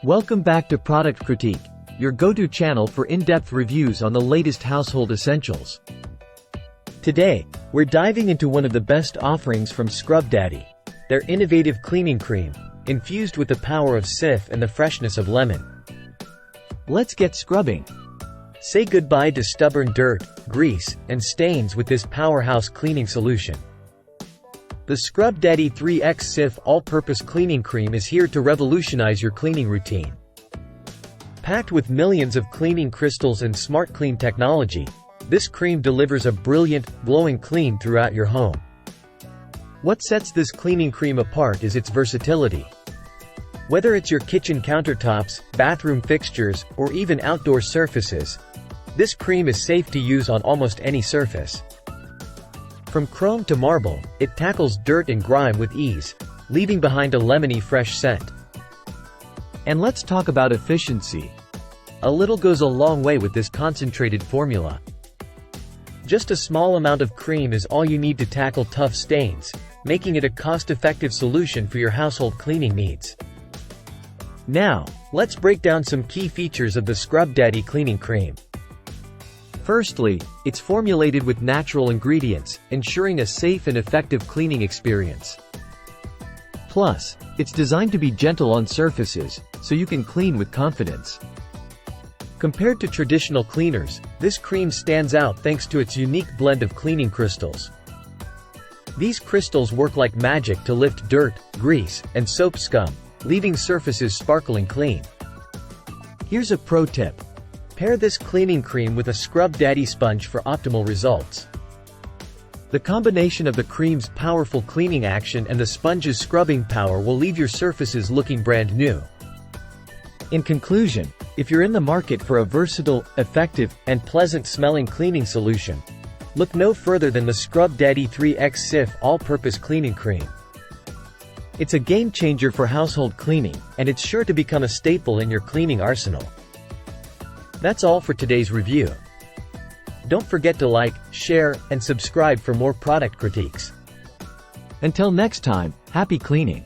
Welcome back to Product Critique, your go-to channel for in-depth reviews on the latest household essentials. Today, we're diving into one of the best offerings from Scrub Daddy, their innovative cleaning cream, infused with the power of Sif and the freshness of lemon. Let's get scrubbing. Say goodbye to stubborn dirt, grease, and stains with this powerhouse cleaning solution. The Scrub Daddy 3X Sif All-Purpose Cleaning Cream is here to revolutionize your cleaning routine. Packed with millions of cleaning crystals and smart clean technology, this cream delivers a brilliant, glowing clean throughout your home. What sets this cleaning cream apart is its versatility. Whether it's your kitchen countertops, bathroom fixtures, or even outdoor surfaces, this cream is safe to use on almost any surface. From chrome to marble, it tackles dirt and grime with ease, leaving behind a lemony fresh scent. And let's talk about efficiency. A little goes a long way with this concentrated formula. Just a small amount of cream is all you need to tackle tough stains, making it a cost-effective solution for your household cleaning needs. Now, let's break down some key features of the Scrub Daddy cleaning cream. Firstly, it's formulated with natural ingredients, ensuring a safe and effective cleaning experience. Plus, it's designed to be gentle on surfaces, so you can clean with confidence. Compared to traditional cleaners, this cream stands out thanks to its unique blend of cleaning crystals. These crystals work like magic to lift dirt, grease, and soap scum, leaving surfaces sparkling clean. Here's a pro tip. Pair this cleaning cream with a Scrub Daddy sponge for optimal results. The combination of the cream's powerful cleaning action and the sponge's scrubbing power will leave your surfaces looking brand new. In conclusion, if you're in the market for a versatile, effective, and pleasant-smelling cleaning solution, look no further than the Scrub Daddy 3X Sif All-Purpose Cleaning Cream. It's a game-changer for household cleaning, and it's sure to become a staple in your cleaning arsenal. That's all for today's review. Don't forget to like, share, and subscribe for more product critiques. Until next time, happy cleaning!